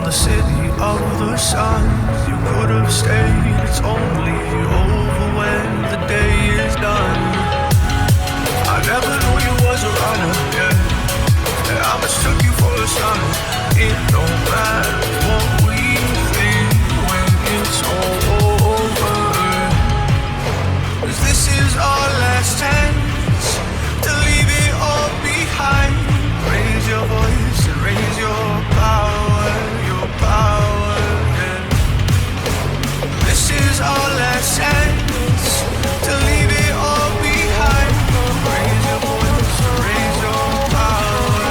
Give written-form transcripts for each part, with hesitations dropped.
the city of the sun. You could have stayed, it's only over when the day is done. I never knew you was a runner, yeah. I mistook you for a son. It don't matter what we think when it's all over. 'Cause this is our last chance to leave it all behind. Raise your voice and raise your power, yeah. This is our last chance to leave it all behind. Raise your voice and raise your power,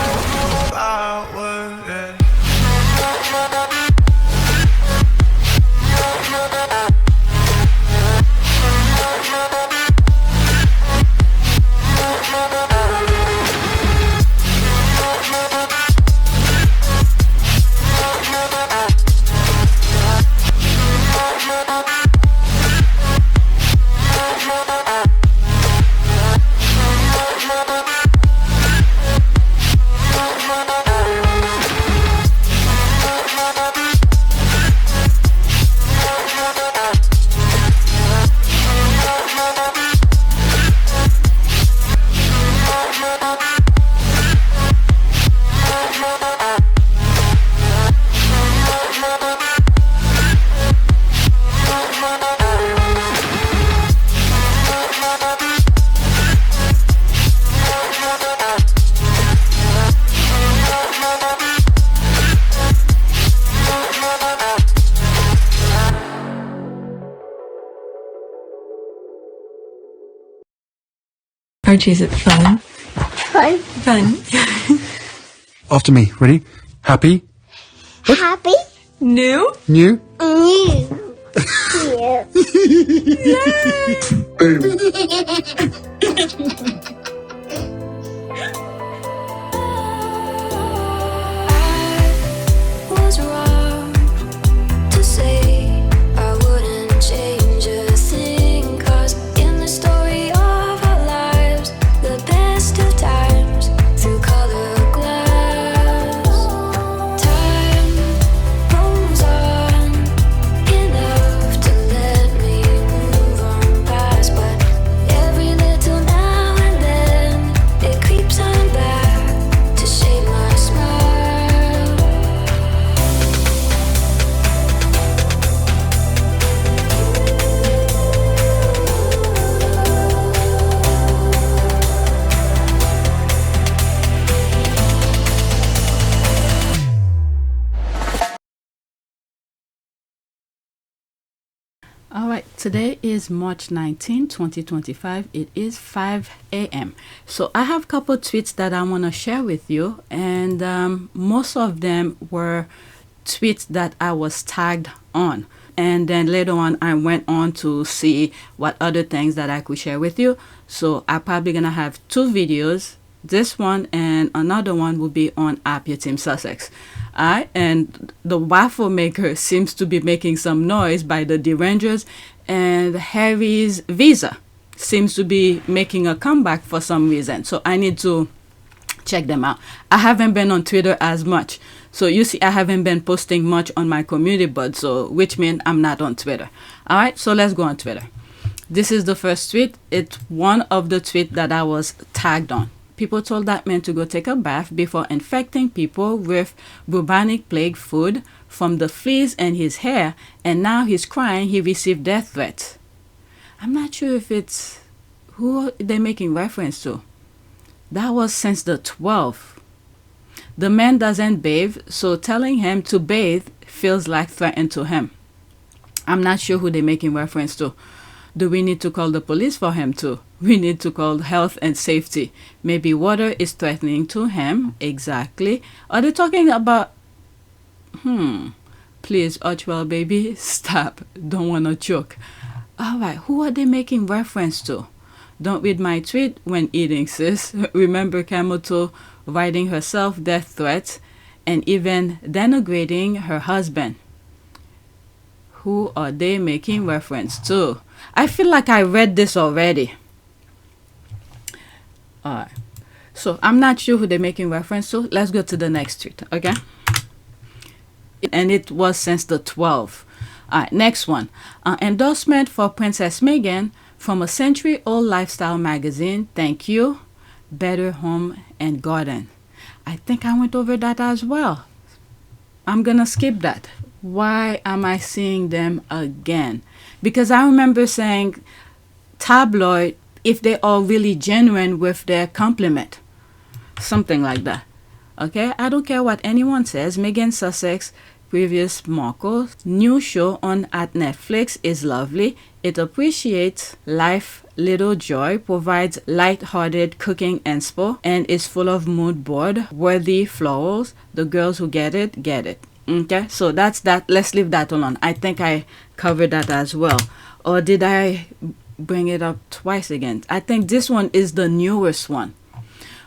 yeah. Archie, is it fun? Fun. Fun. After me. Ready? Happy? Happy. New? New? New. Was wrong to say I wouldn't change a thing, 'cause in the story of our lives, the best of times through colored glass, time rolls on enough to let me move on past, but every little now and then it creeps on back to shape my smile. All right, today is March 19, 2025. It is 5 a.m. So I have a couple tweets that I want to share with you, and most of them were tweets that I was tagged on. And then later on, I went on to see what other things that I could share with you. So I'm probably going to have two videos. This one and another one will be on App Your Team Sussex. And the waffle maker seems to be making some noise by the derangers, and Harry's visa seems to be making a comeback for some reason. So I need to check them out. I haven't been on Twitter as much. So you see, I haven't been posting much on my community board, so which means I'm not on Twitter. All right, so let's go on Twitter. This is the first tweet. It's one of the tweets that I was tagged on. People told that man to go take a bath before infecting people with bubonic plague food from the fleas in his hair, and now he's crying he received death threats. I'm not sure if it's who they're making reference to. That was since the 12th. The man doesn't bathe, so telling him to bathe feels like threatening to him. I'm not sure who they're making reference to. Do we need to call the police for him too? We need to call health and safety. Maybe water is threatening to him. Exactly. Are they talking about... Please, Archwell baby, stop. Don't want to choke. Alright, who are they making reference to? Don't read my tweet when eating, sis. Remember Kamoto writing herself death threats and even denigrating her husband. Who are they making reference to? I feel like I read this already. Alright. So I'm not sure who they're making reference to. Let's go to the next tweet, okay? and it was since the 12th. All right, next one. Endorsement for Princess Meghan from a century-old lifestyle magazine. Thank you. Better Home and Garden. I think I went over that as well. I'm gonna skip that. Why am I seeing them again? Because I remember saying tabloid if they are really genuine with their compliment. Something like that. Okay, I don't care what anyone says. Meghan Sussex, previous Markle, new show on at Netflix is lovely. It appreciates life, little joy, provides light-hearted cooking inspo, and is full of mood board worthy florals. The girls who get it, get it. Okay, so that's that. Let's leave that alone. I think I covered that as well. Or did I bring it up twice again? I think this one is the newest one.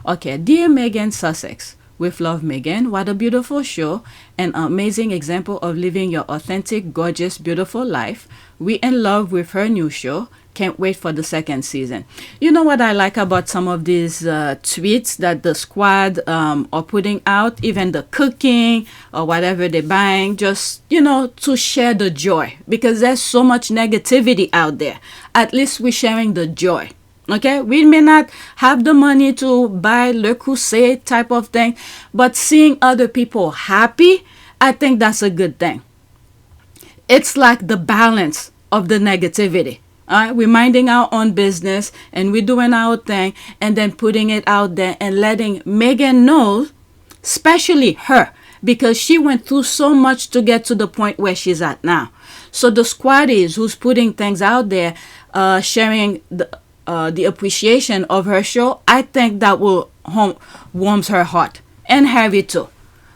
Okay, Dear Meghan Sussex. With love, Meghan. What a beautiful show. An amazing example of living your authentic, gorgeous, beautiful life. We in love with her new show. Can't wait for the second season. You know what I like about some of these tweets that the squad are putting out, even the cooking or whatever they're buying, just, you know, to share the joy. Because there's so much negativity out there. At least we're sharing the joy. Okay, we may not have the money to buy Le Creuset type of thing, but seeing other people happy, I think that's a good thing. It's like the balance of the negativity. All right, we're minding our own business and we're doing our thing and then putting it out there and letting Meghan know, especially her, because she went through so much to get to the point where she's at now. So the squaddies who's putting things out there, sharing the appreciation of her show, I think that will warms her heart, and Harry too,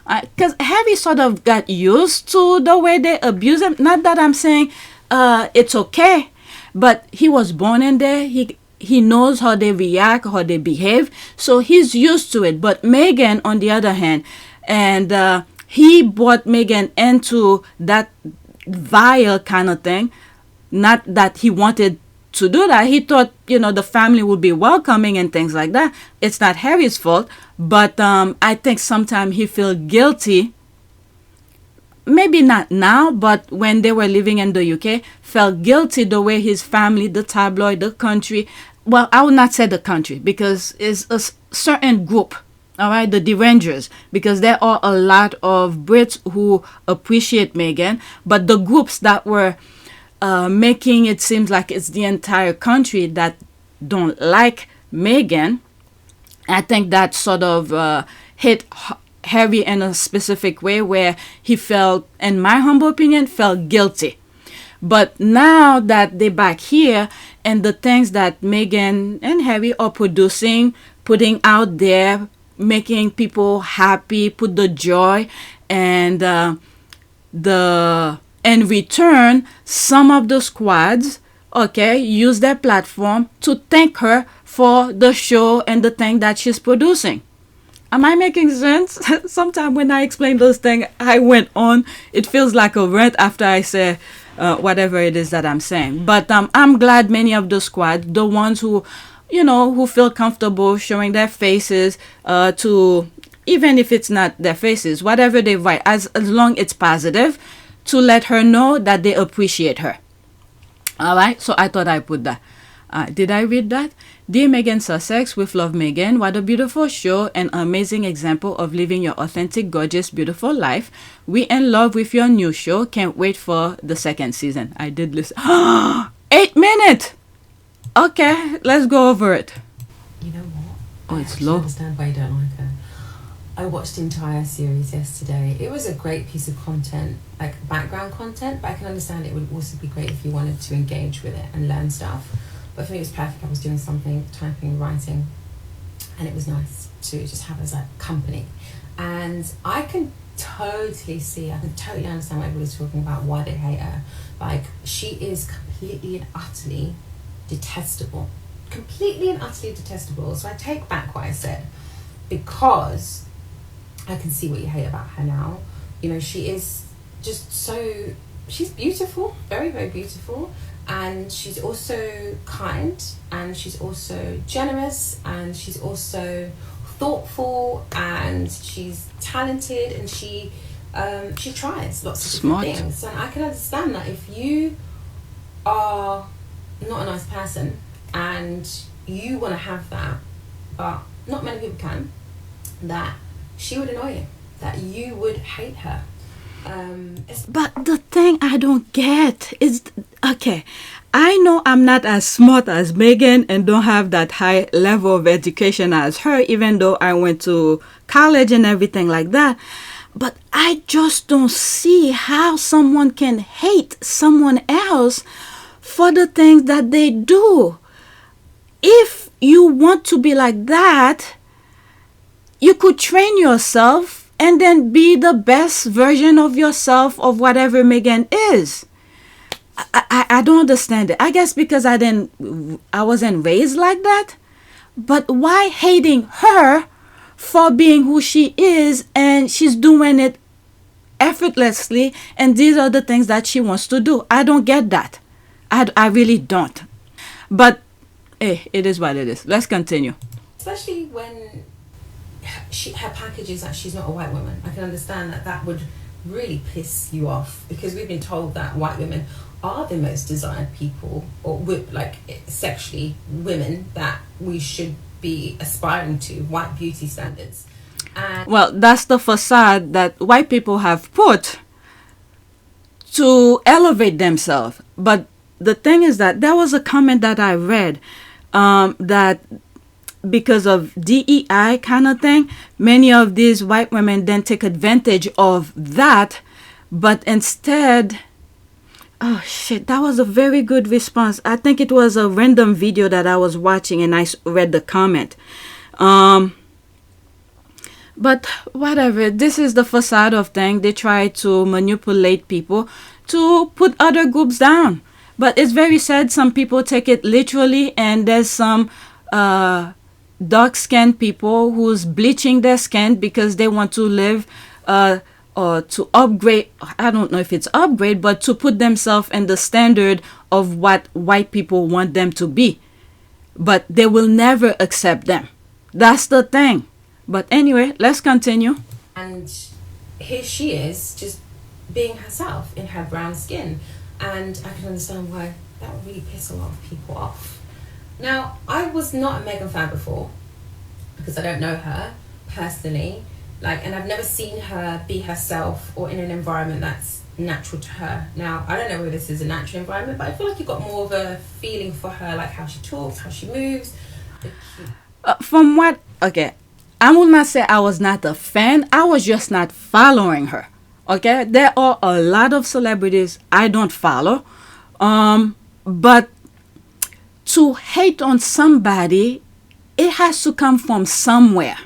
because Harry sort of got used to the way they abuse him. Not that I'm saying it's okay, but he was born in there. He knows how they react, how they behave, so he's used to it. But Meghan, on the other hand, and he brought Meghan into that vile kind of thing. Not that he wanted to do that. He thought, you know, the family would be welcoming and things like that. It's not Harry's fault, but I think sometimes he feel guilty. Maybe not now, but when they were living in the UK, felt guilty the way his family, the tabloid, the country, well, I would not say the country because it's a certain group, all right, the derangers, because there are a lot of Brits who appreciate Meghan, but the groups that were making it seem like it's the entire country that don't like Meghan, I think that sort of hit Harry in a specific way where he felt, in my humble opinion, felt guilty. But now that they're back here and the things that Meghan and Harry are producing, putting out there, making people happy, put the joy, and in return, some of the squads, okay, use their platform to thank her for the show and the thing that she's producing. Am I making sense? Sometimes when I explain those things, I went on. It feels like a rant after I say whatever it is that I'm saying. But I'm glad many of the squad, the ones who, you know, who feel comfortable showing their faces to, even if it's not their faces, whatever they write, as long it's positive, to let her know that they appreciate her. All right, so I thought I put that. Did I read that? Dear Meghan Sussex, with love, Meghan. What a beautiful show, an amazing example of living your authentic, gorgeous, beautiful life. We in love with your new show. Can't wait for the second season. I did listen. 8 minutes. Okay, let's go over it. You know what? Oh, I it's actually low. understand why you don't like her. I watched the entire series yesterday. It was a great piece of content, like background content, but I can understand it would also be great if you wanted to engage with it and learn stuff. But for me, it was perfect. I was doing something, typing, writing, and it was nice to just have as a company. And I can totally understand what everybody's talking about, why they hate her. Like, she is completely and utterly detestable. Completely and utterly detestable. So I take back what I said, because I can see what you hate about her now. You know, she is just so, she's beautiful, very, very beautiful. And she's also kind, and she's also generous, and she's also thoughtful, and she's talented, and she She tries lots of Smart. different things. And I can understand that if you are not a nice person and you want to have that, but not many people can, that she would annoy you, that you would hate her. But the thing I don't get is, okay, I know I'm not as smart as Meghan and don't have that high level of education as her, even though I went to college and everything like that. But I just don't see how someone can hate someone else for the things that they do. If you want to be like that, you could train yourself and then be the best version of yourself of whatever Meghan is. I don't understand it. I guess because I wasn't raised like that. But why hating her for being who she is, and she's doing it effortlessly, and these are the things that she wants to do? I don't get that. I really don't. But it is what it is. Let's continue. Especially when her package is that she's not a white woman. I can understand that would really piss you off, because we've been told that white women are the most desired people, or like sexually women that we should be aspiring to, white beauty standards. And well, that's the facade that white people have put to elevate themselves. But the thing is that there was a comment that I read that because of DEI kind of thing, many of these white women then take advantage of that, but instead, oh shit, that was a very good response. I think it was a random video that I was watching and I read the comment. But whatever, this is the facade of thing. They try to manipulate people to put other groups down. But it's very sad. Some people take it literally, and there's some dark-skinned people who's bleaching their skin because they want to live or to upgrade. I don't know if it's upgrade, but to put themselves in the standard of what white people want them to be. But they will never accept them. That's the thing. But anyway, let's continue. And here she is, just being herself in her brown skin. And I can understand why that would really piss a lot of people off. Now, I was not a Meghan fan before, because I don't know her personally, and I've never seen her be herself or in an environment that's natural to her. Now, I don't know whether this is a natural environment, but I feel like you got more of a feeling for her, like how she talks, how she moves. I will not say I was not a fan. I was just not following her. Okay, there are a lot of celebrities I don't follow, but to hate on somebody, it has to come from somewhere.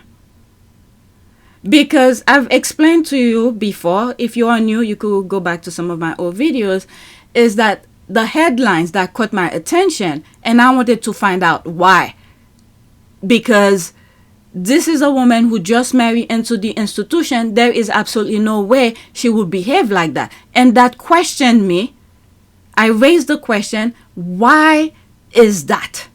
Because I've explained to you before, if you are new, you could go back to some of my old videos, is that the headlines that caught my attention, and I wanted to find out why. Because this is a woman who just married into the institution. There is absolutely no way she would behave like that. And that questioned me. I raised the question, why is that?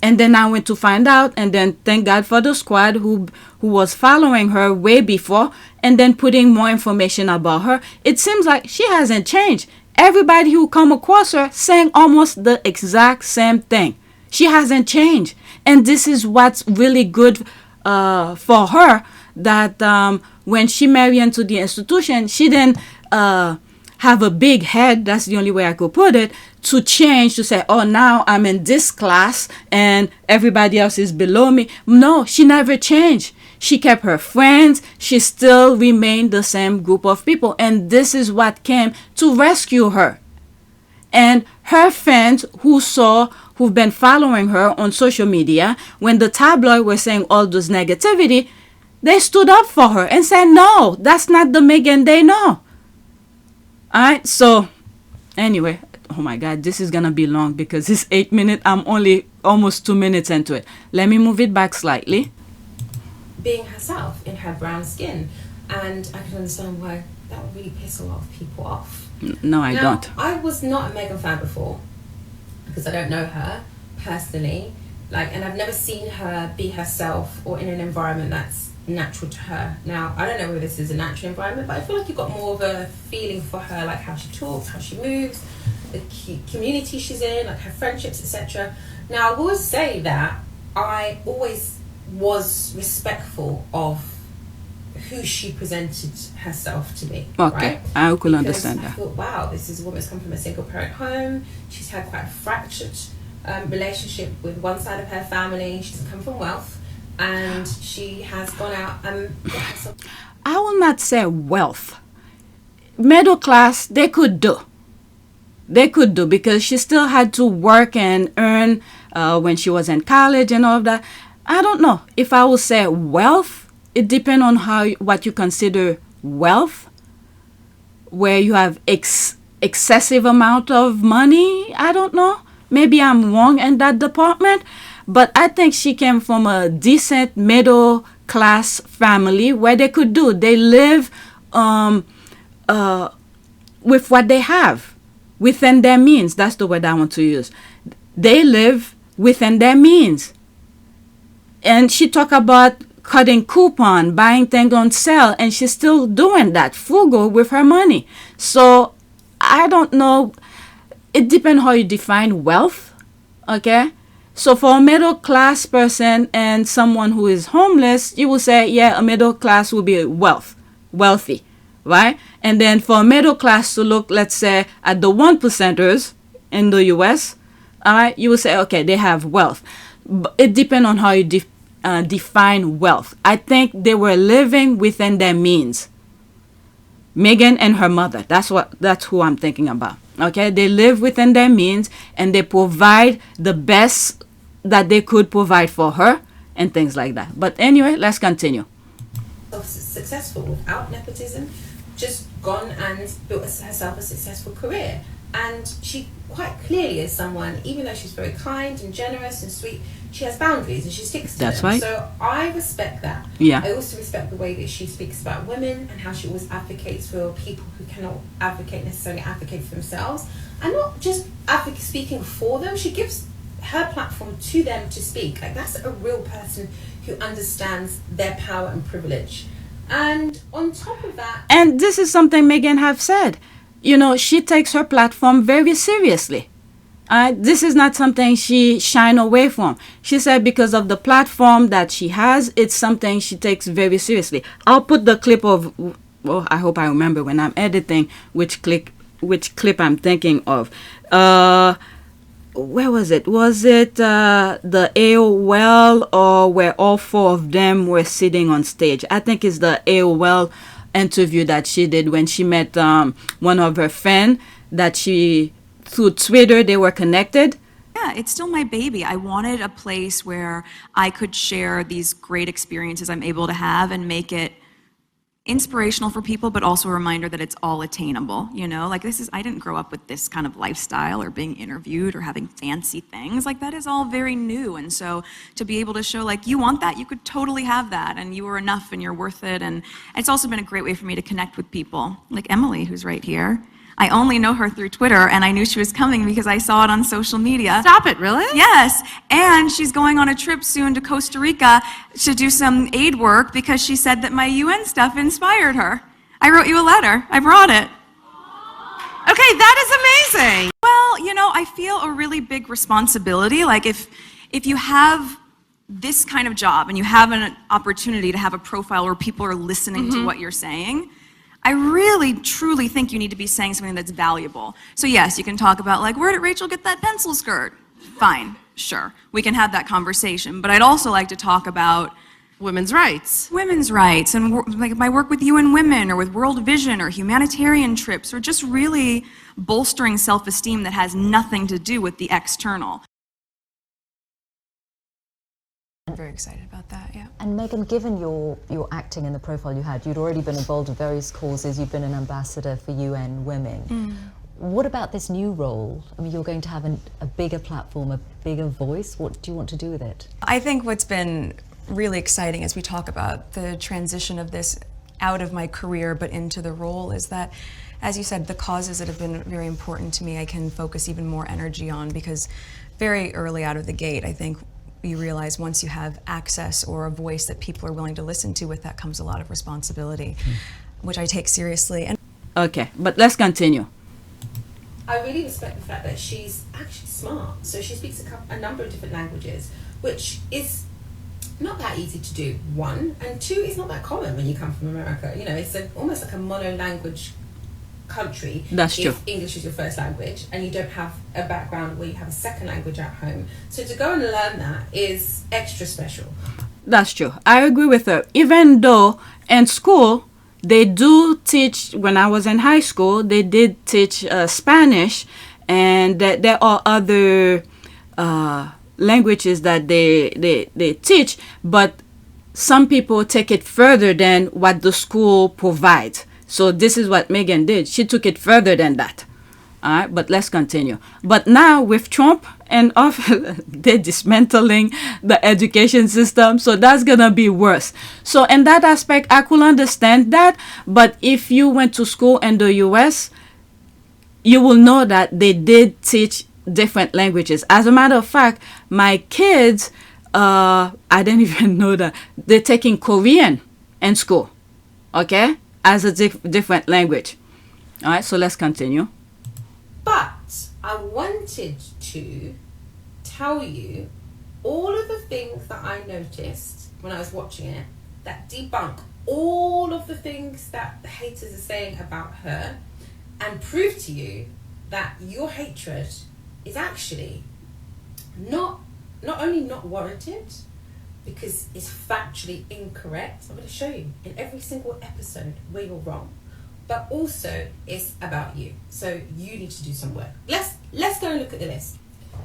And then I went to find out, and then thank God for the squad who was following her way before and then putting more information about her. It seems like she hasn't changed. Everybody who come across her saying almost the exact same thing. She hasn't changed. And this is what's really good for her, that when she married into the institution, she didn't have a big head, that's the only way I could put it, to change, to say, oh, now I'm in this class and everybody else is below me. No, she never changed. She kept her friends. She still remained the same group of people. And this is what came to rescue her. And her fans who've been following her on social media, when the tabloid were saying all this negativity, they stood up for her and said, no, that's not the Meghan they know. All right, so anyway, oh my God, this is going to be long because it's 8 minutes. I'm only almost 2 minutes into it. Let me move it back slightly. Being herself in her brown skin. And I can understand why that would really piss a lot of people off. No, I don't. I was not a Meghan fan before, because I don't know her personally, and I've never seen her be herself or in an environment that's natural to her. Now, I don't know whether this is a natural environment, but I feel like you got more of a feeling for her, like how she talks, how she moves, the community she's in, like her friendships, etc. Now, I will say that I always was respectful of who she presented herself to be. Okay, right? I could Because understand I that. thought, wow, this is a woman who's come from a single parent home. She's had quite a fractured relationship with one side of her family. She doesn't come from wealth, and she has gone out and got herself. I will not say wealth. Middle class, they could do. They could do, because she still had to work and earn when she was in college and all of that. I don't know if I will say wealth. It depends on what you consider wealth, where you have excessive amount of money. I don't know. Maybe I'm wrong in that department, but I think she came from a decent middle class family where they could do. They live with what they have, within their means. That's the word I want to use. They live within their means. And she talked about cutting coupon, buying things on sale, and she's still doing that, frugal with her money. So I don't know. It depends how you define wealth, okay? So for a middle class person and someone who is homeless, you will say, yeah, a middle class will be wealthy, right? And then for a middle class to look, let's say, at the 1%ers in the US, all right, you will say, okay, they have wealth. But it depends on how you define wealth. I think they were living within their means. Meghan and her mother, that's who I'm thinking about. Okay, they live within their means and they provide the best that they could provide for her and things like that. But anyway, let's continue. Successful without nepotism, just gone and built herself a successful career. And she quite clearly is someone, even though she's very kind and generous and sweet, she has boundaries and she sticks to That's them. right. So I respect that. Yeah. I also respect the way that she speaks about women and how she always advocates for people who cannot necessarily advocate for themselves. And not just speaking for them, she gives her platform to them to speak. Like, that's a real person who understands their power and privilege. And on top of that... And this is something Meghan have said. You know, she takes her platform very seriously. This is not something she shine away from. She said because of the platform that she has, it's something she takes very seriously. I'll put the clip of, well, I hope I remember when I'm editing which clip I'm thinking of. Where was it? Was it the AOL or where all four of them were sitting on stage? I think it's the AOL interview that she did when she met one of her fans that she, through Twitter, they were connected. Yeah, it's still my baby. I wanted a place where I could share these great experiences I'm able to have and make it inspirational for people, but also a reminder that it's all attainable, you know? Like, I didn't grow up with this kind of lifestyle or being interviewed or having fancy things. Like, that is all very new. And so to be able to show, like, you want that, you could totally have that, and you are enough and you're worth it. And it's also been a great way for me to connect with people, like Emily, who's right here. I only know her through Twitter, and I knew she was coming because I saw it on social media. Stop it, really? Yes, and she's going on a trip soon to Costa Rica to do some aid work because she said that my UN stuff inspired her. I wrote you a letter. I brought it. Okay, that is amazing. Well, you know, I feel a really big responsibility. Like, if you have this kind of job and you have an opportunity to have a profile where people are listening to what you're saying, I really, truly think you need to be saying something that's valuable. So yes, you can talk about, like, where did Rachel get that pencil skirt? Fine, sure. We can have that conversation. But I'd also like to talk about women's rights. Women's rights and like my work with UN Women or with World Vision or humanitarian trips or just really bolstering self-esteem that has nothing to do with the external. I'm very excited about that, yeah. And Meghan, given your acting and the profile you had, you'd already been involved in various causes, you've been an ambassador for UN Women. What about this new role? I mean, you're going to have a bigger platform, a bigger voice. What do you want to do with it? I think what's been really exciting as we talk about the transition of this out of my career but into the role is that, as you said, the causes that have been very important to me I can focus even more energy on, because very early out of the gate, I think you realize once you have access or a voice that people are willing to listen to, with that comes a lot of responsibility, which I take seriously. And Okay, but let's continue. I really respect the fact that she's actually smart. So she speaks a number of different languages, which is not that easy to do, one. And two, it's not that common when you come from America. You know, it's almost like a mono-language country. That's true. If English is your first language and you don't have a background where you have a second language at home. So to go and learn that is extra special. That's true. I agree with her. Even though in school, they do teach, when I was in high school, they did teach Spanish, and that there are other languages that they teach, but some people take it further than what the school provides. So this is what Meghan did. She took it further than that. All right, but let's continue. But now with Trump and they're dismantling the education system, so that's gonna be worse. So in that aspect, I could understand that. But if you went to school in the U.S., you will know that they did teach different languages. As a matter of fact, my kids, I didn't even know that they're taking Korean in school, okay, as a different language. All right, so let's continue. But I wanted to tell you all of the things that I noticed when I was watching it that debunk all of the things that the haters are saying about her, and prove to you that your hatred is actually not only not warranted, because it's factually incorrect. I'm going to show you in every single episode where you're wrong, but also it's about you. So you need to do some work. Let's go and look at the list.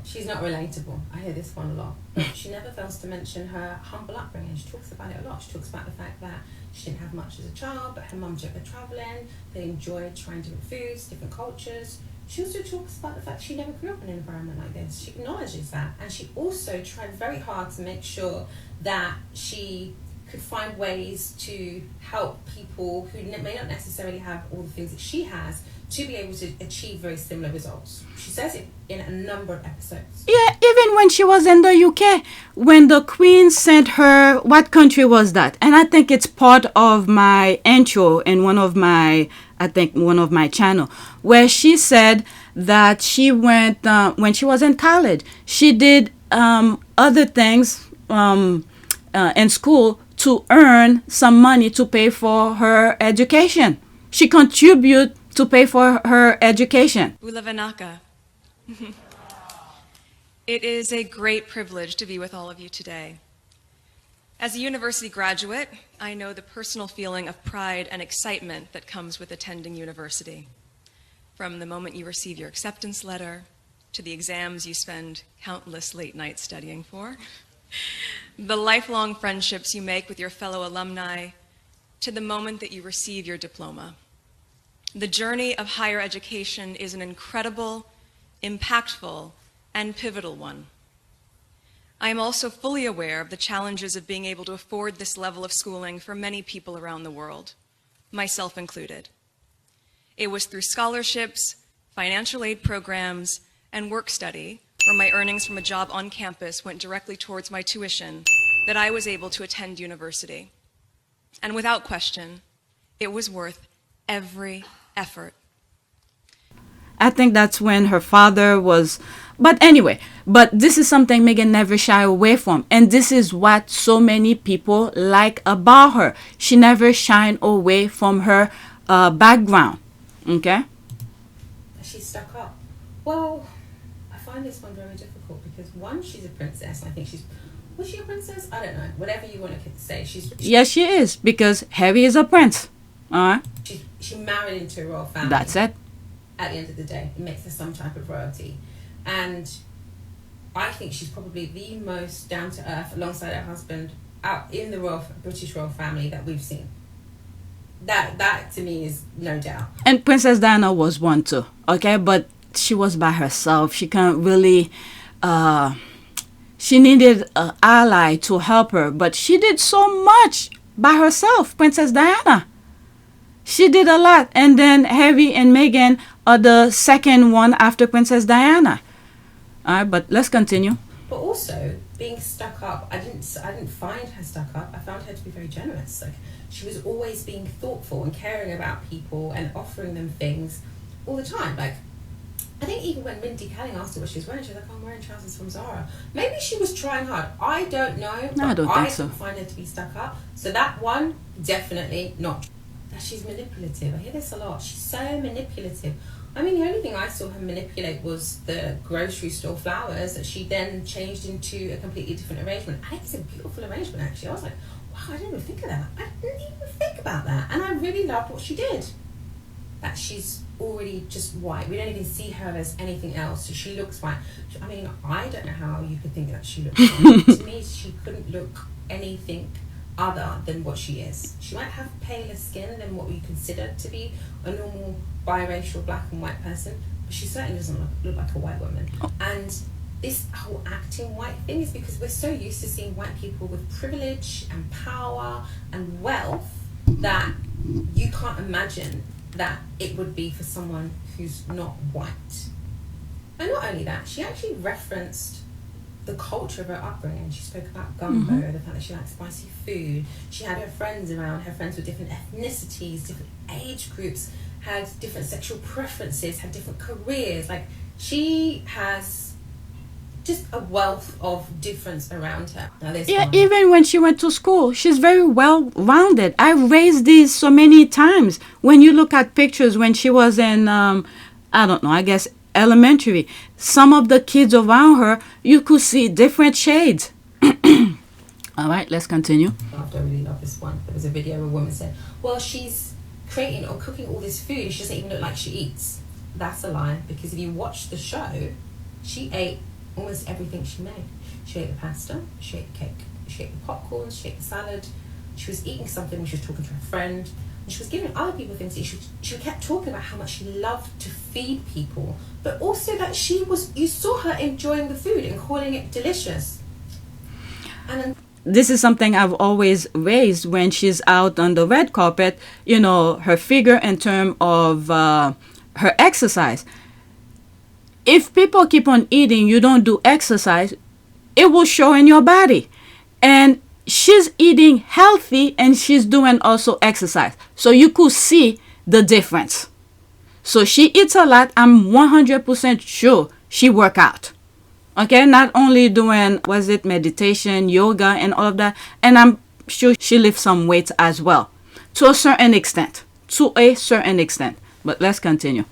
She's not relatable. I hear this one a lot. But she never fails to mention her humble upbringing. She talks about it a lot. She talks about the fact that she didn't have much as a child, but her mum took her travelling. They enjoyed trying different foods, different cultures. She also talks about the fact she never grew up in an environment like this. She acknowledges that. And she also tried very hard to make sure that she could find ways to help people who may not necessarily have all the things that she has to be able to achieve very similar results. She says it in a number of episodes. Yeah, even when she was in the UK, when the Queen sent her, what country was that? And I think it's part of my intro in one of my channel, where she said that she went, when she was in college, she did other things in school to earn some money to pay for her education. She contributed to pay for her education. Ulavanaka. It is a great privilege to be with all of you today. As a university graduate, I know the personal feeling of pride and excitement that comes with attending university. From the moment you receive your acceptance letter, to the exams you spend countless late nights studying for, the lifelong friendships you make with your fellow alumni, to the moment that you receive your diploma. The journey of higher education is an incredible, impactful, and pivotal one. I am also fully aware of the challenges of being able to afford this level of schooling for many people around the world, myself included. It was through scholarships, financial aid programs, and work study, where my earnings from a job on campus went directly towards my tuition, that I was able to attend university. And without question, it was worth every effort. I think that's when her father was, but anyway, but this is something Meghan never shy away from, and this is what so many people like about her. She never shied away from her background. Okay? She's stuck up. Well, I find this one very difficult because one, she's a princess. I think was she a princess? I don't know. Whatever you want to say. Yes, she is, because Harry is a prince. All right. She married into a royal family. That's it. At the end of the day, it makes her some type of royalty, and I think she's probably the most down to earth, alongside her husband, out in the British royal family that we've seen. That to me is no doubt. And Princess Diana was one too. Okay, but she was by herself. She can't really. She needed an ally to help her, but she did so much by herself. Princess Diana. She did a lot. And then Harry and Meghan are the second one after Princess Diana. All right, but let's continue. But also being stuck up, I didn't find her stuck up. I found her to be very generous. Like, she was always being thoughtful and caring about people and offering them things all the time. Like, I think even when Mindy Kaling asked her what she was wearing, she was like, "Oh, I'm wearing trousers from Zara." Maybe she was trying hard. I don't know. No, I don't think so. didn't find her to be stuck up. So that one, definitely not. That she's manipulative. I hear this a lot. She's so manipulative. I mean, the only thing I saw her manipulate was the grocery store flowers that she then changed into a completely different arrangement. I think it's a beautiful arrangement, actually. I was like, wow, I didn't even think of that. I didn't even think about that. And I really loved what she did. That she's already just white. We don't even see her as anything else. So she looks white. I mean, I don't know how you could think that she looks white. To me, she couldn't look anything other than what she is. She might have paler skin than what we consider to be a normal biracial black and white person, but she certainly doesn't look like a white woman. And this whole acting white thing is because we're so used to seeing white people with privilege and power and wealth that you can't imagine that it would be for someone who's not white. And not only that, she actually referenced the culture of her upbringing. She spoke about gumbo, the fact that she liked spicy food. She had her friends around, her friends with different ethnicities, different age groups, had different sexual preferences, had different careers. Like, she has just a wealth of difference around her. Yeah, even when she went to school, she's very well rounded. I've raised these so many times. When you look at pictures when she was in, I don't know, I guess elementary, some of the kids around her, you could see different shades. All right, let's continue. I really love this one. There was a video where a woman said, well, she's creating or cooking all this food, she doesn't even look like she eats. That's a lie, because if you watch the show, she ate almost everything she made. She ate the pasta, she ate the cake, she ate the popcorn, she ate the salad. She was eating something when she was talking to her friend, and she was giving other people things to eat. She kept talking about how much she loved to feed people, but also that you saw her enjoying the food and calling it delicious. And this is something I've always raised when she's out on the red carpet, you know, her figure in terms of her exercise. If people keep on eating, you don't do exercise, it will show in your body. And she's eating healthy and she's doing also exercise. So you could see the difference. So she eats a lot. I'm 100% sure she work out. Okay, not only doing, meditation, yoga and all of that. And I'm sure she lifts some weights as well. To a certain extent. But let's continue.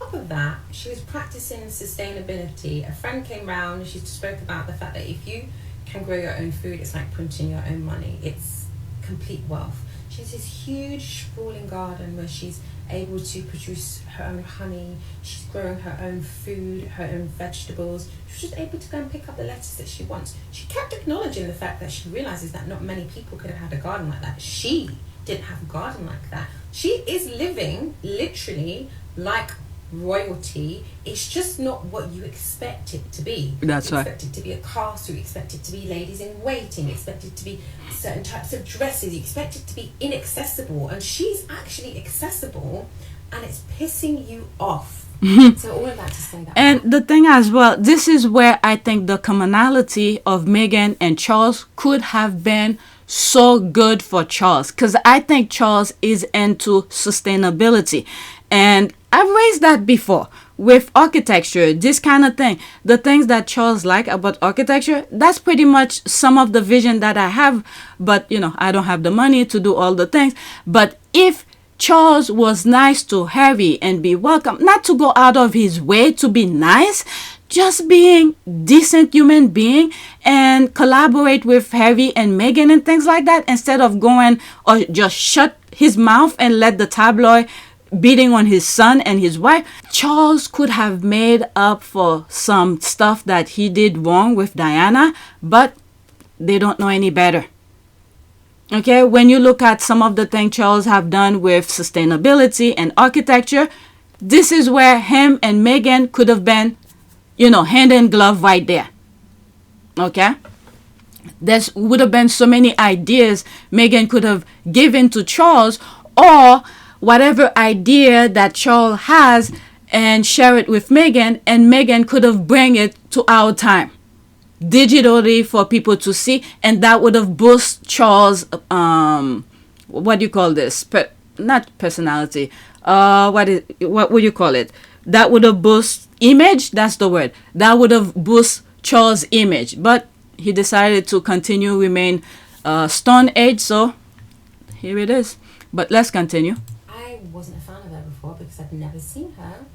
On top of that, she was practicing sustainability. A friend came round and she spoke about the fact that if you can grow your own food, it's like printing your own money. It's complete wealth. She has this huge sprawling garden where she's able to produce her own honey. She's growing her own food, her own vegetables. She's just able to go and pick up the lettuce that she wants. She kept acknowledging the fact that she realizes that not many people could have had a garden like that. She didn't have a garden like that. She is living literally like royalty. It's just not what you expect it to be. That's right. You expect it to be a castle, you expect it to be ladies in waiting, you expect it to be certain types of dresses, you expect it to be inaccessible, and she's actually accessible and it's pissing you off. So all of that to say that. And the thing as well, this is where I think the commonality of Meghan and Charles could have been so good for Charles, because I think Charles is into sustainability. And I've raised that before with architecture, this kind of thing. The things that Charles like about architecture, that's pretty much some of the vision that I have. But, you know, I don't have the money to do all the things. But if Charles was nice to Harry and be welcome, not to go out of his way to be nice, just being decent human being and collaborate with Harry and Meghan and things like that, instead of going or just shut his mouth and let the tabloid beating on his son and his wife. Charles could have made up for some stuff that he did wrong with Diana, but they don't know any better. Okay, when you look at some of the things Charles have done with sustainability and architecture, this is where him and Meghan could have been, you know, hand in glove right there. Okay, there would have been so many ideas Meghan could have given to Charles, or whatever idea that Charles has and share it with Meghan, and Meghan could have bring it to our time. digitally for people to see, and that would have boosted Charles, what do you call this? Not personality. What would you call it? That would have boosted image. That's the word. That would have boosted Charles' image, but he decided to remain Stone Age. So here it is. But let's continue. I wasn't a fan of her before because I'd never seen her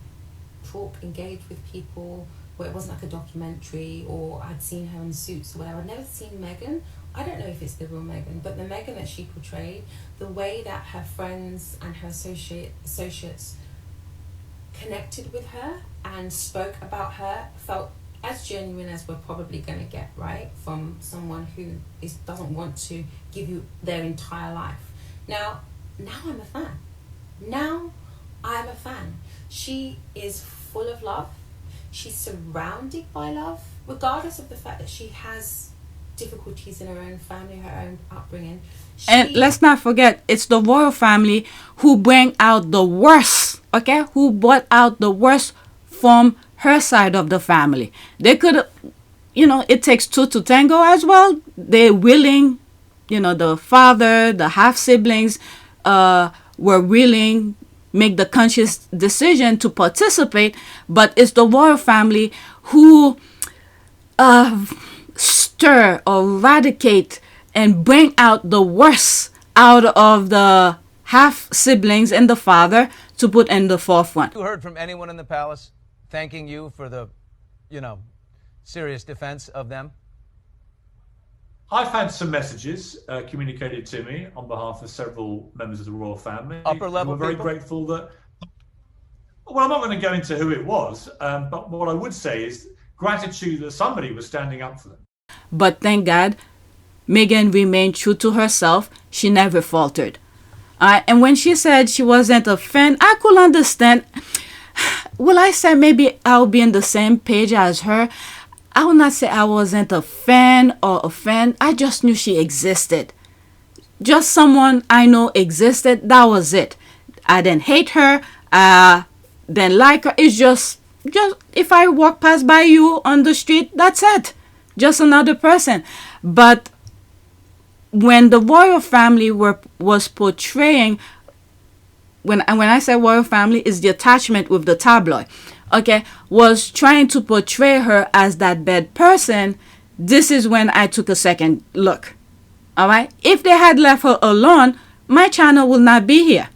talk, engage with people where it wasn't like a documentary, or I'd seen her in Suits or whatever. I'd never seen Meghan. I don't know if it's the real Meghan, but the Meghan that she portrayed, the way that her friends and her associates connected with her and spoke about her felt as genuine as we're probably going to get, right, from someone who doesn't want to give you their entire life. Now I'm a fan. Now I'm a fan. She is full of love. She's surrounded by love, regardless of the fact that she has difficulties in her own family, her own upbringing. And let's not forget, it's the royal family who bring out the worst, okay? Who brought out the worst from her side of the family. They could, it takes two to tango as well. They're willing, the father, the half siblings were willing, make the conscious decision to participate, but it's the royal family who stir or eradicate and bring out the worst out of the half siblings and the father to put in the forefront. You heard from anyone in the palace thanking you for the, serious defense of them? I've had some messages communicated to me on behalf of several members of the royal family. Upper level We're very people? grateful that. Well, I'm not going to go into who it was, but what I would say is gratitude that somebody was standing up for them. But thank God, Meghan remained true to herself. She never faltered. And when she said she wasn't a fan, I could understand. Will I say maybe I'll be in the same page as her? I will not say I wasn't a fan or a fan. I just knew she existed. Just someone I know existed. That was it. I didn't hate her. Didn't like her. It's just if I walk past by you on the street, that's it. Just another person. But when the royal family was portraying, when I say royal family, is the attachment with the tabloid, okay, was trying to portray her as that bad person, this is when I took a second look. All right? If they had left her alone, my channel will not be here.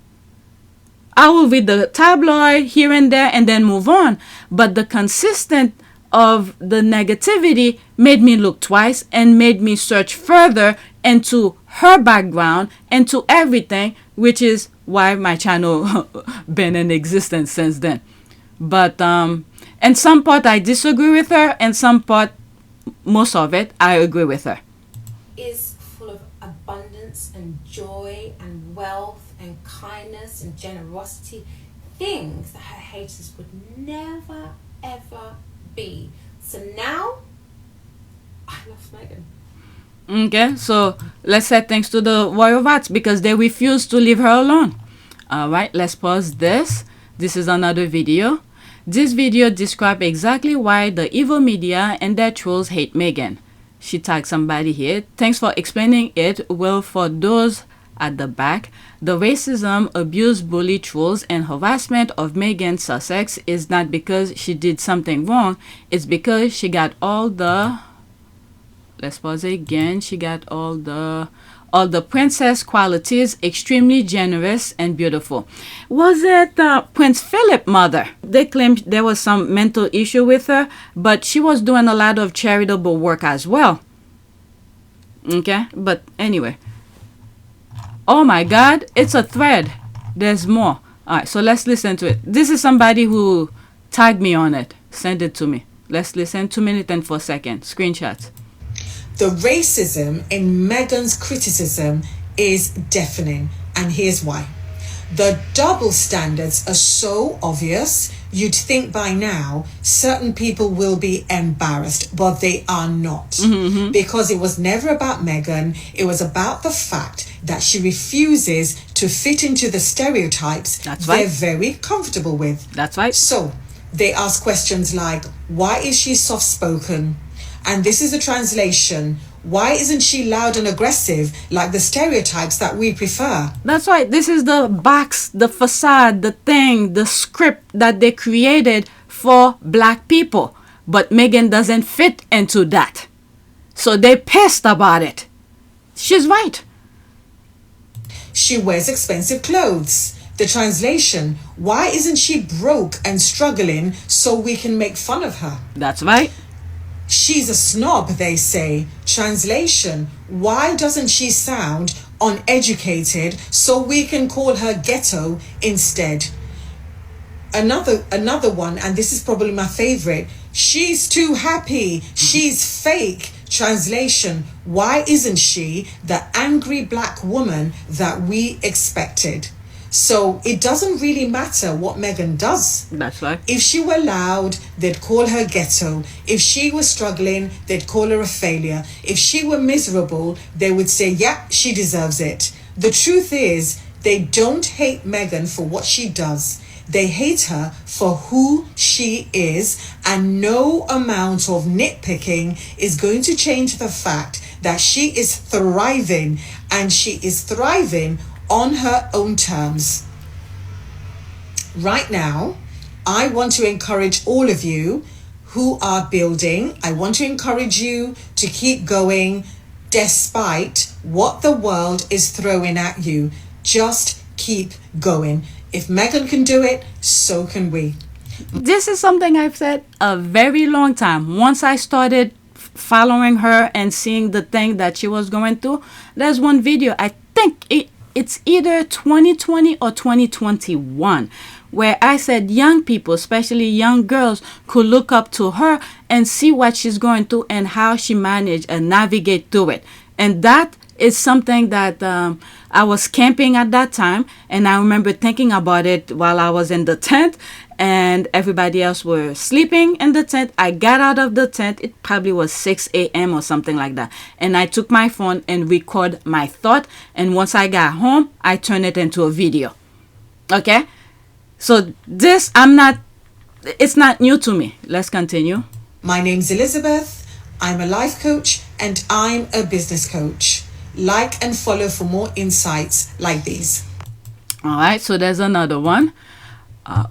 I will read the tabloid here and there and then move on. But the consistent of the negativity made me look twice and made me search further into her background and to everything, which is why my channel been in existence since then. But in some part I disagree with her, and some part, most of it, I agree with her. Is full of abundance and joy and wealth and kindness and generosity, things that her haters would never ever be. So now I love Meghan. Okay, so let's say thanks to the royal rats because they refuse to leave her alone. All right, let's pause this. This is another video. This video describes exactly why the evil media and their trolls hate Meghan. She tagged somebody here. Thanks for explaining it. Well, for those at the back, the racism, abuse, bully, trolls, and harassment of Meghan Sussex is not because she did something wrong. It's because she got all the... Let's pause it again. She got all the princess qualities, extremely generous and beautiful. Was it Prince Philip's mother? They claimed there was some mental issue with her, but she was doing a lot of charitable work as well. Okay, but anyway. Oh my God, it's a thread. There's more. All right, so let's listen to it. This is somebody who tagged me on it. Send it to me. Let's listen. 2 minutes and 4 seconds. Screenshots. The racism in Meghan's criticism is deafening, and here's why. The double standards are so obvious, you'd think by now certain people will be embarrassed, but they are not. Because it was never about Meghan, it was about the fact that she refuses to fit into the stereotypes they're very comfortable with. That's right. So they ask questions like, why is she soft-spoken? and this is a translation. Why isn't she loud and aggressive like the stereotypes that we prefer? That's right. This is the box, the facade, the thing, the script that they created for black people. But Meghan doesn't fit into that. So they're pissed about it. She's right. She wears expensive clothes. The translation, why isn't she broke and struggling so we can make fun of her? That's right. She's a snob, they say. Translation, why doesn't she sound uneducated so we can call her ghetto instead? Another one, and this is probably my favorite. She's too happy. She's fake. Translation, why isn't she the angry black woman that we expected? So it doesn't really matter what Meghan does. That's right. If she were loud, they'd call her ghetto. If she was struggling, they'd call her a failure. If she were miserable, they would say, yeah, she deserves it. The truth is, they don't hate Meghan for what she does. They hate her for who she is, and no amount of nitpicking is going to change the fact that she is thriving, and she is thriving on her own terms. Right now, I want to encourage all of you who are building. I want to encourage you to keep going despite what the world is throwing at you. Just keep going. If Meghan can do it, so can we. This is something I've said a very long time. Once I started following her and seeing the thing that she was going through, there's one video, I think it's either 2020 or 2021, where I said young people, especially young girls, could look up to her and see what she's going through and how she managed and navigate through it. And that is something that I was camping at that time, and I remember thinking about it while I was in the tent and everybody else were sleeping in the tent. I got out of the tent. It probably was 6 a.m. or something like that. And I took my phone and record my thought. And once I got home, I turned it into a video. Okay? So this, it's not new to me. Let's continue. My name's Elizabeth. I'm a life coach and I'm a business coach. Like and follow for more insights like these. All right, so there's another one.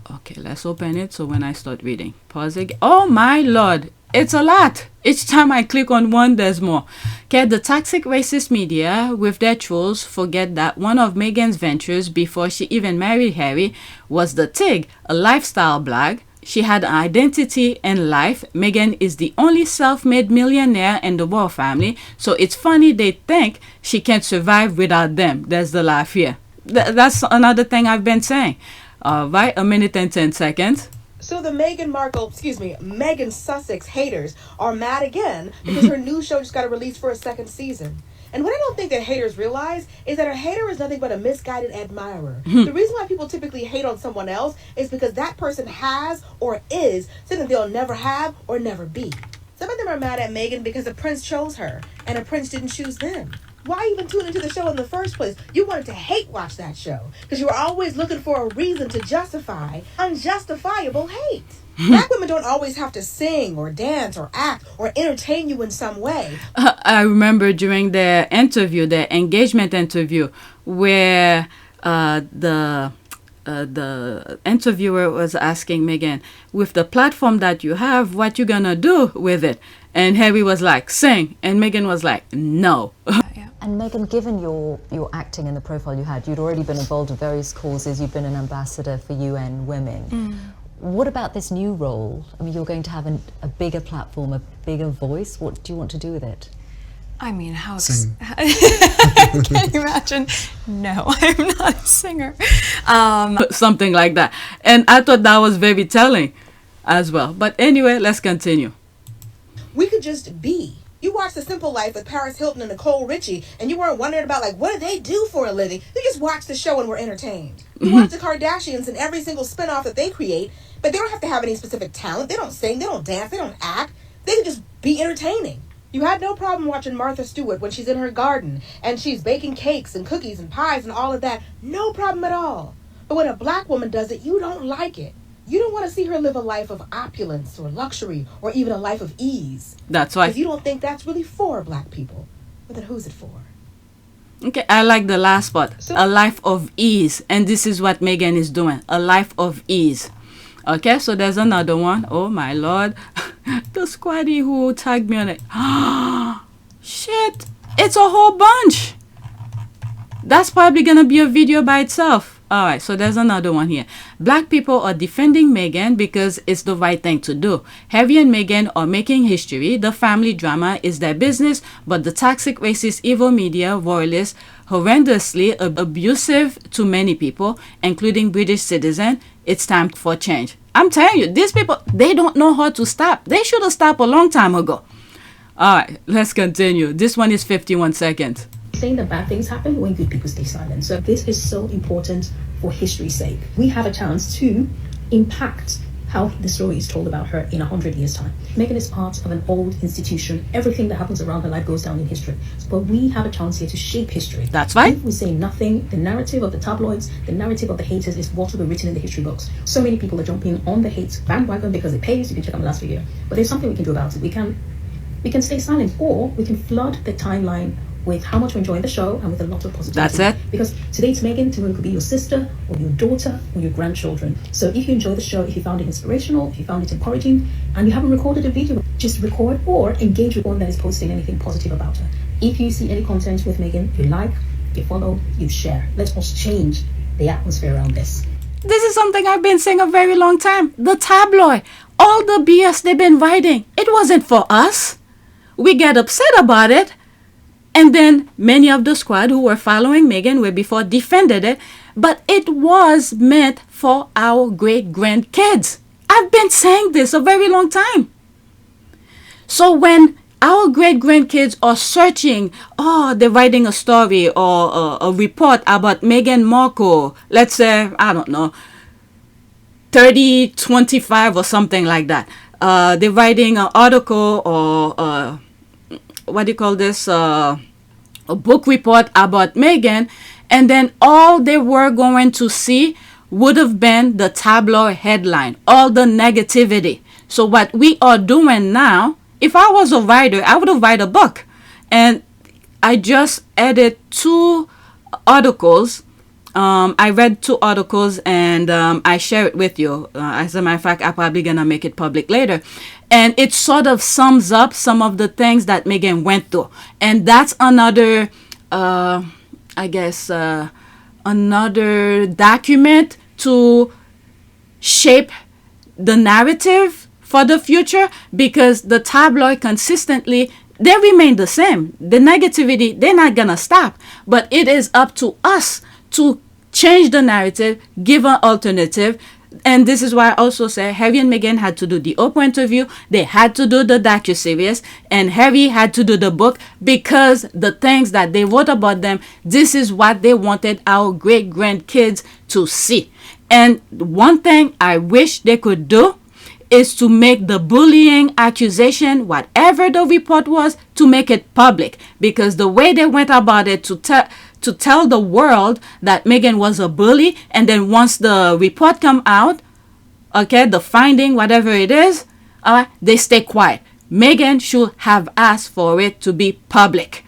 Okay, let's open it. So when I start reading, pause again. Oh my Lord, it's a lot. Each time I click on one, there's more. Okay, the toxic racist media with their trolls forget that one of Meghan's ventures before she even married Harry was the TIG, a lifestyle blog. She had an identity and life. Meghan is the only self-made millionaire in the royal family, so it's funny they think she can't survive without them. There's the laugh here. That's another thing I've been saying. Right, 1 minute and 10 seconds. So the Meghan Sussex haters are mad again because her new show just got released for a second season. And what I don't think that haters realize is that a hater is nothing but a misguided admirer. The reason why people typically hate on someone else is because that person has or is something they'll never have or never be. Some of them are mad at Meghan because a prince chose her and a prince didn't choose them. Why even tune into the show in the first place? You wanted to hate watch that show because you were always looking for a reason to justify unjustifiable hate. Black women don't always have to sing or dance or act or entertain you in some way. I remember during their interview, their engagement interview, where the interviewer was asking Meghan, with the platform that you have, what you gonna do with it? And Harry was like, sing. And Meghan was like, no. And Meghan, given your acting and the profile you had, you'd already been involved in various causes. You've been an ambassador for UN Women. What about this new role? I mean, you're going to have a bigger platform, a bigger voice. What do you want to do with it? I mean, how... Sing. Can you imagine? No, I'm not a singer. Something like that. And I thought that was very telling as well. But anyway, let's continue. We could just be. You watched The Simple Life with Paris Hilton and Nicole Richie, and you weren't wondering about, like, what do they do for a living? You just watched the show and were entertained. You watch the Kardashians and every single spinoff that they create, but they don't have to have any specific talent. They don't sing, they don't dance, they don't act. They can just be entertaining. You had no problem watching Martha Stewart when she's in her garden, and she's baking cakes and cookies and pies and all of that. No problem at all. But when a black woman does it, you don't like it. You don't want to see her live a life of opulence or luxury or even a life of ease. That's why. Because you don't think that's really for black people. But then who's it for? Okay, I like the last part. A life of ease. And this is what Meghan is doing. A life of ease. Okay, so there's another one. Oh my Lord. The squaddy who tagged me on it. Shit. It's a whole bunch. That's probably going to be a video by itself. All right, so there's another one here. Black people are defending Meghan because it's the right thing to do. Harry and Meghan are making history. The family drama is their business, but the toxic, racist, evil media, royalists, horrendously abusive to many people, including British citizens, it's time for change. I'm telling you, these people, they don't know how to stop. They should have stopped a long time ago. All right, let's continue. This one is 51 seconds. Saying that bad things happen when good people stay silent. So this is so important for history's sake. We have a chance to impact how the story is told about her in 100 years' time. Meghan is part of an old institution. Everything that happens around her life goes down in history. But we have a chance here to shape history. That's right. If we say nothing, the narrative of the tabloids, the narrative of the haters is what will be written in the history books. So many people are jumping on the hate bandwagon because it pays. You can check out my last video. But there's something we can do about it. We can stay silent, or we can flood the timeline with how much we're enjoying the show and with a lot of positivity. That's it. Because today it's Meghan, tomorrow it could be your sister or your daughter or your grandchildren. So if you enjoy the show, if you found it inspirational, if you found it encouraging, and you haven't recorded a video, just record or engage with one that is posting anything positive about her. If you see any content with Meghan, you like, you follow, you share. Let us change the atmosphere around this. This is something I've been saying a very long time. The tabloid, all the BS they've been writing, it wasn't for us. We get upset about it. And then many of the squad who were following Meghan were before defended it. But it was meant for our great-grandkids. I've been saying this a very long time. So when our great-grandkids are searching, they're writing a story or a report about Meghan Markle, let's say, I don't know, 3025 or something like that. They're writing an article or what do you call this, a book report about Meghan, and then all they were going to see would have been the tabloid headline, all the negativity. So what we are doing now, if I was a writer, I would have write a book. And I just added 2 articles. I read 2 articles and I share it with you. As a matter of fact, I'm probably going to make it public later. And it sort of sums up some of the things that Meghan went through. And that's another, another document to shape the narrative for the future, because the tabloid consistently, they remain the same. The negativity, they're not going to stop. But it is up to us to change the narrative, give an alternative. And this is why I also say Harry and Meghan had to do the Oprah interview. They had to do the docuseries. And Harry had to do the book, because the things that they wrote about them, this is what they wanted our great-grandkids to see. And one thing I wish they could do is to make the bullying accusation, whatever the report was, to make it public. Because the way they went about it, to tell the world that Meghan was a bully, and then once the report come out, okay, the finding, whatever it is, they stay quiet. Meghan should have asked for it to be public,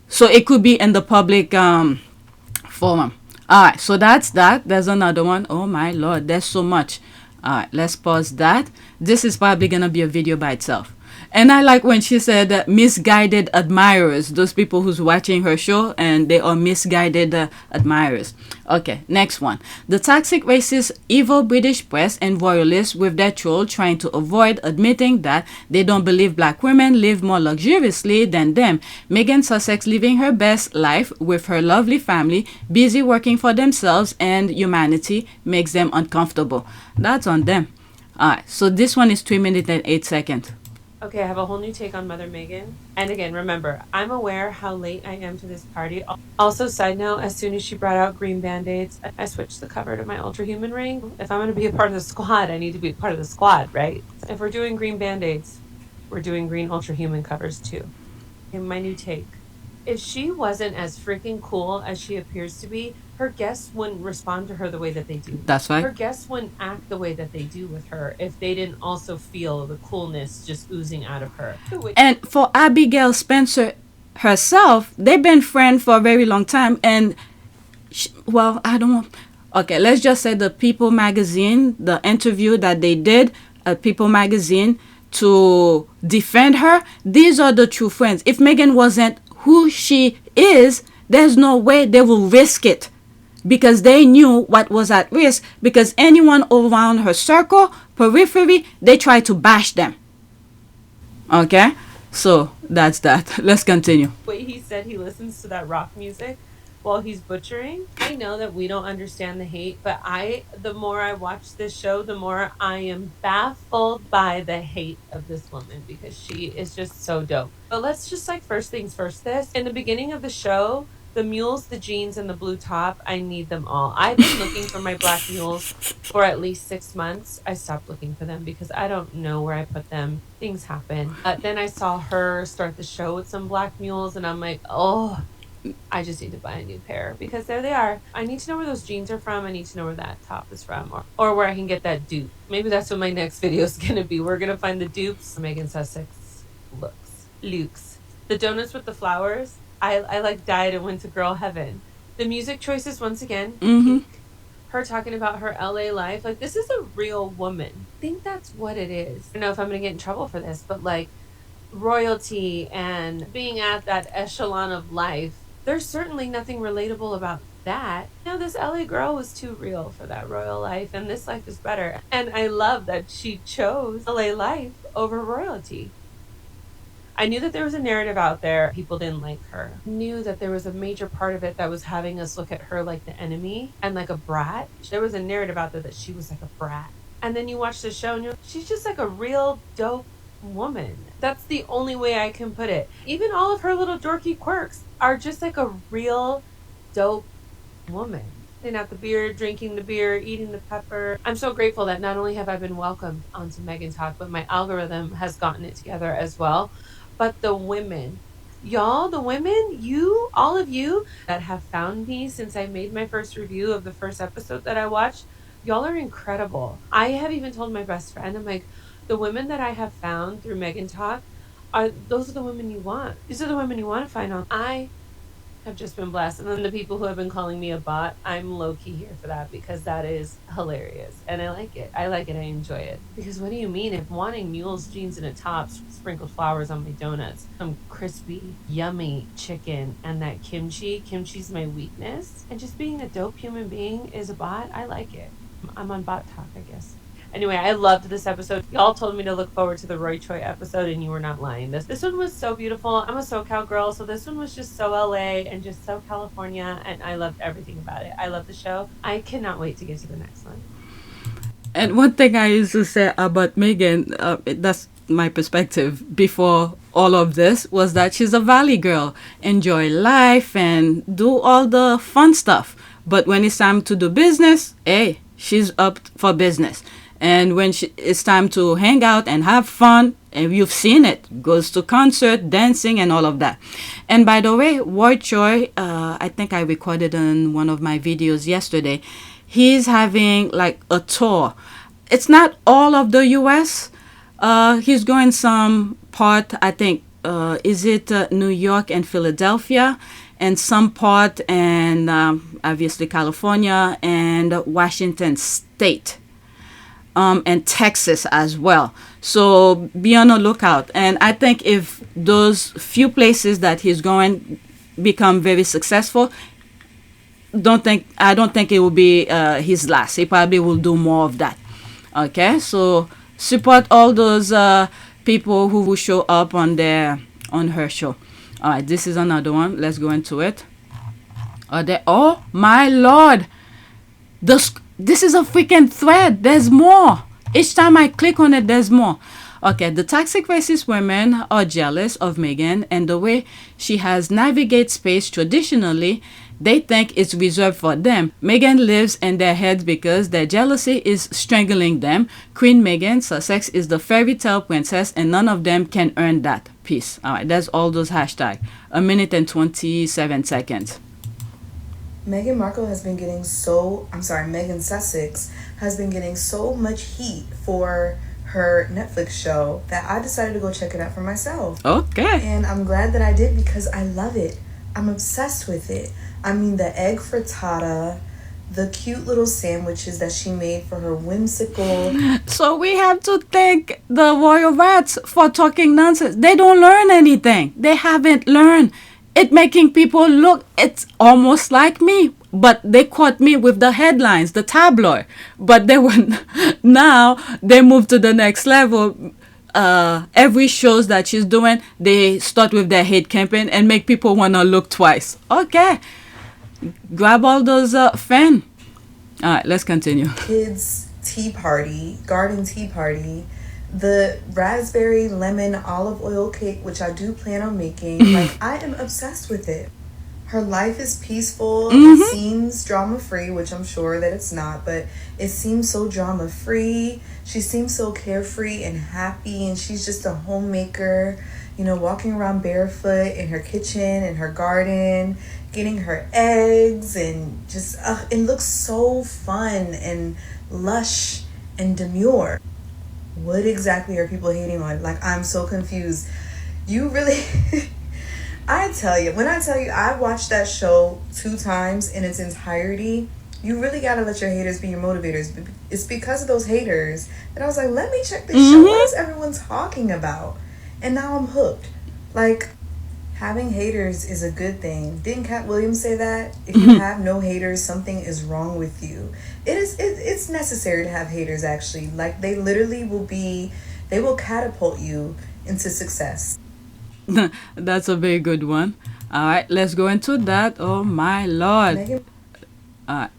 so it could be in the public forum. All right, so that's that. There's another one. Oh my Lord, there's so much. All right, let's pause that. This is probably gonna be a video by itself. And I like when she said misguided admirers, those people who's watching her show and they are misguided admirers. Okay, next one. The toxic, racist, evil British press and royalists with their troll trying to avoid admitting that they don't believe black women live more luxuriously than them. Meghan Sussex living her best life with her lovely family, busy working for themselves and humanity, makes them uncomfortable. That's on them. Alright, so this one is 3 minutes and 8 seconds. Okay, I have a whole new take on Mother Meghan. And again, remember, I'm aware how late I am to this party. Also, side note, as soon as she brought out green band-aids, I switched the cover to my Ultra Human ring. If I'm going to be a part of the squad, I need to be a part of the squad, right? If we're doing green band-aids, we're doing green Ultra Human covers too. And my new take. If she wasn't as freaking cool as she appears to be, her guests wouldn't respond to her the way that they do. That's right. Her guests wouldn't act the way that they do with her if they didn't also feel the coolness just oozing out of her. And for Abigail Spencer herself, they've been friends for a very long time. And, well, I don't want... Okay, let's just say the People magazine, the interview that they did at People magazine to defend her, these are the true friends. If Meghan wasn't who she is, there's no way they will risk it, because they knew what was at risk, because anyone around her circle, periphery, they try to bash them. Okay? So that's that. Let's continue. Wait, he said he listens to that rock music while he's butchering. I know that we don't understand the hate, but the more I watch this show, the more I am baffled by the hate of this woman, because she is just so dope. But let's just first things first this. In the beginning of the show, the mules, the jeans, and the blue top, I need them all. I've been looking for my black mules for at least 6 months. I stopped looking for them because I don't know where I put them. Things happen. Then I saw her start the show with some black mules, and I'm like, oh, I just need to buy a new pair, because there they are. I need to know where those jeans are from. I need to know where that top is from, or where I can get that dupe. Maybe that's what my next video is going to be. We're going to find the dupes. Meghan Sussex looks. The donuts with the flowers, I died and went to girl heaven. The music choices, once again, peak. Her talking about her LA life. This is a real woman. I think that's what it is. I don't know if I'm going to get in trouble for this, but royalty and being at that echelon of life, there's certainly nothing relatable about that. This LA girl was too real for that royal life, and this life is better. And I love that she chose LA life over royalty. I knew that there was a narrative out there. People didn't like her. I knew that there was a major part of it that was having us look at her like the enemy and like a brat. There was a narrative out there that she was like a brat. And then you watch the show and she's just like a real dope woman. That's the only way I can put it. Even all of her little dorky quirks are just like a real dope woman. Sitting out the beer, drinking the beer, eating the pepper. I'm so grateful that not only have I been welcomed onto Meghan Talk, but my algorithm has gotten it together as well. But the women, y'all, the women, all of you that have found me since I made my first review of the first episode that I watched, y'all are incredible. I have even told my best friend, I'm like, the women that I have found through Meghan Talk, those are the women you want. These are the women you want to find on. I have just been blessed. And then the people who have been calling me a bot, I'm low-key here for that, because that is hilarious. And I like it. I enjoy it. Because what do you mean if wanting mules, jeans, and a top, sprinkled flowers on my donuts, some crispy, yummy chicken, and that kimchi's my weakness, and just being a dope human being is a bot? I like it. I'm on bot talk, I guess. Anyway, I loved this episode. Y'all told me to look forward to the Roy Choi episode, and you were not lying. This one was so beautiful. I'm a SoCal girl, so this one was just so LA and just so California, and I loved everything about it. I love the show. I cannot wait to get to the next one. And one thing I used to say about Meghan, that's my perspective before all of this, was that she's a valley girl. Enjoy life and do all the fun stuff. But when it's time to do business, hey, she's up for business. And when it's time to hang out and have fun, and you've seen it, goes to concert, dancing, and all of that. And by the way, Roy Choi, I think I recorded in one of my videos yesterday, he's having a tour. It's not all of the U.S. He's going some part, I think, is it New York and Philadelphia, and some part in, obviously, California and Washington State. And Texas as well. So be on the lookout. And I think if those few places that he's going become very successful, I don't think it will be his last. He probably will do more of that. Okay, so support all those people who will show up on her show. All right, this is another one. Let's go into it. Oh my Lord! This is a freaking thread. There's more. Each time I click on it, there's more. Okay, the toxic racist women are jealous of Meghan and the way she has navigated space traditionally They think it's reserved for them. Meghan lives in their heads because their jealousy is strangling them. Queen Meghan Sussex is the fairy tale princess, and none of them can earn that. Peace. All right, that's all those hashtags. 1 minute and 27 seconds. Meghan Sussex has been getting so much heat for her Netflix show that I decided to go check it out for myself. Okay. And I'm glad that I did because I love it. I'm obsessed with it. I mean, the egg frittata, the cute little sandwiches that she made for her whimsical... So we have to thank the royal rats for talking nonsense. They don't learn anything. They haven't learned. It making people look, it's almost like me. But they caught me with the headlines, the tabloid. But they were now they moved to the next level. Every shows that she's doing, they start with their hate campaign and make people want to look twice. Okay, grab all those fan. All right, let's continue. Kids tea party, garden tea party, the raspberry lemon olive oil cake, which I do plan on making. Like, I am obsessed with it. Her life is peaceful. It seems drama-free, which I'm sure that it's not, but it seems so drama-free. She seems so carefree and happy, and she's just a homemaker, you know, walking around barefoot in her kitchen, in her garden, getting her eggs, and just, it looks so fun and lush and demure. What exactly are people hating on? Like, I'm so confused. You really... when I tell you I watched that show 2 times in its entirety, you really gotta let your haters be your motivators. It's because of those haters that I was like, let me check this show. What is everyone talking about? And now I'm hooked. Like, having haters is a good thing. Didn't Cat Williams say that? If you have no haters, something is wrong with you. It's necessary to have haters, actually. Like, they literally will catapult you into success. That's a very good one. All right, let's go into that. Oh my lord.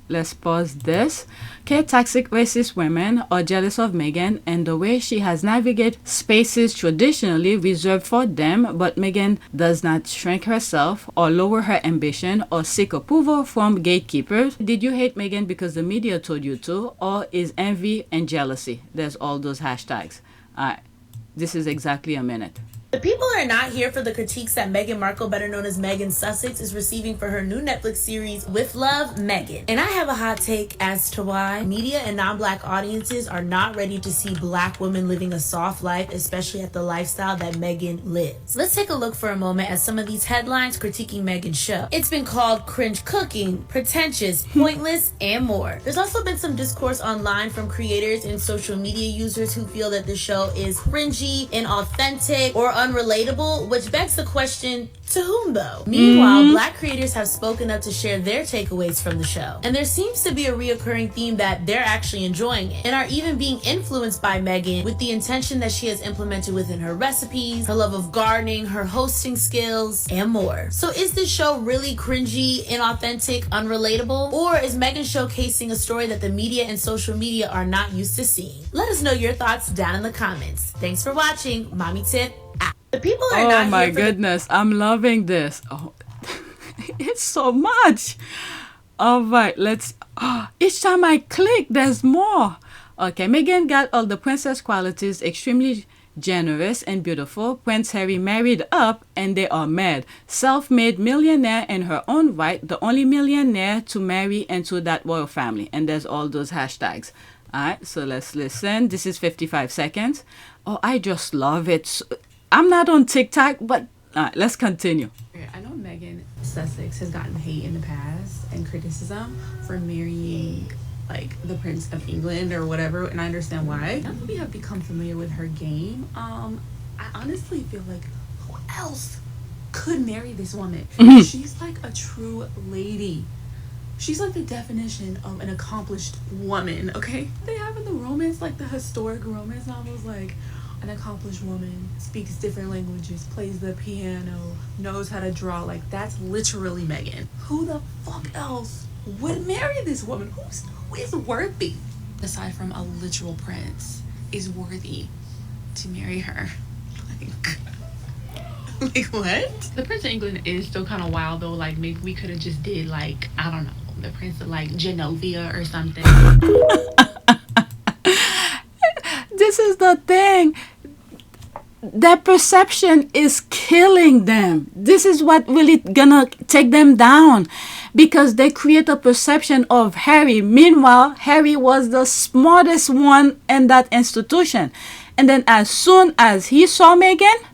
Let's pause this. Okay, toxic racist women are jealous of Meghan and the way she has navigated spaces traditionally reserved for them, but Meghan does not shrink herself or lower her ambition or seek approval from gatekeepers. Did you hate Meghan because the media told you to, or is envy and jealousy? There's all those hashtags. All right, this is exactly a minute. The people are not here for the critiques that Meghan Markle, better known as Meghan Sussex, is receiving for her new Netflix series, With Love, Meghan. And I have a hot take as to why media and non-black audiences are not ready to see black women living a soft life, especially at the lifestyle that Meghan lives. Let's take a look for a moment at some of these headlines critiquing Meghan's show. It's been called cringe cooking, pretentious, pointless, and more. There's also been some discourse online from creators and social media users who feel that the show is cringy, inauthentic, or unrelatable, which begs the question, to whom though? Meanwhile, black creators have spoken up to share their takeaways from the show. And there seems to be a reoccurring theme that they're actually enjoying it and are even being influenced by Meghan with the intention that she has implemented within her recipes, her love of gardening, her hosting skills, and more. So is this show really cringy, inauthentic, unrelatable? Or is Meghan showcasing a story that the media and social media are not used to seeing? Let us know your thoughts down in the comments. Thanks for watching. Mommy Tip out. The people are not Oh my goodness, I'm loving this. Oh, it's so much. All right, let's. Each time I click, there's more. Okay, Meghan got all the princess qualities, extremely generous and beautiful. Prince Harry married up and they are mad. Self-made millionaire in her own right, the only millionaire to marry into that royal family. And there's all those hashtags. All right, so let's listen. This is 55 seconds. Oh, I just love it. I'm not on TikTok, but let's continue. I know Meghan Sussex has gotten hate in the past and criticism for marrying like the Prince of England or whatever, and I understand why. Now that we have become familiar with her game, I honestly feel like who else could marry this woman? She's like a true lady. She's like the definition of an accomplished woman, okay? They have in the romance, like the historic romance novels, like an accomplished woman, speaks different languages, plays the piano, knows how to draw. Like, that's literally Meghan. Who the fuck else would marry this woman? Who is worthy, aside from a literal prince, is worthy to marry her? Like, Like what? The Prince of England is still kind of wild though. Like maybe we could have just did like, I don't know, the Prince of like Genovia or something. This is the thing. Their perception is killing them. This is what really gonna take them down, because they create a perception of Harry. Meanwhile, Harry was the smartest one in that institution. And then as soon as he saw Meghan,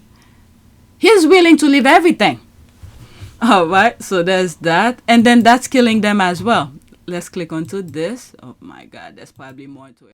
he's willing to leave everything. All right, so there's that. And then that's killing them as well. Let's click onto this. Oh my God, there's probably more to it.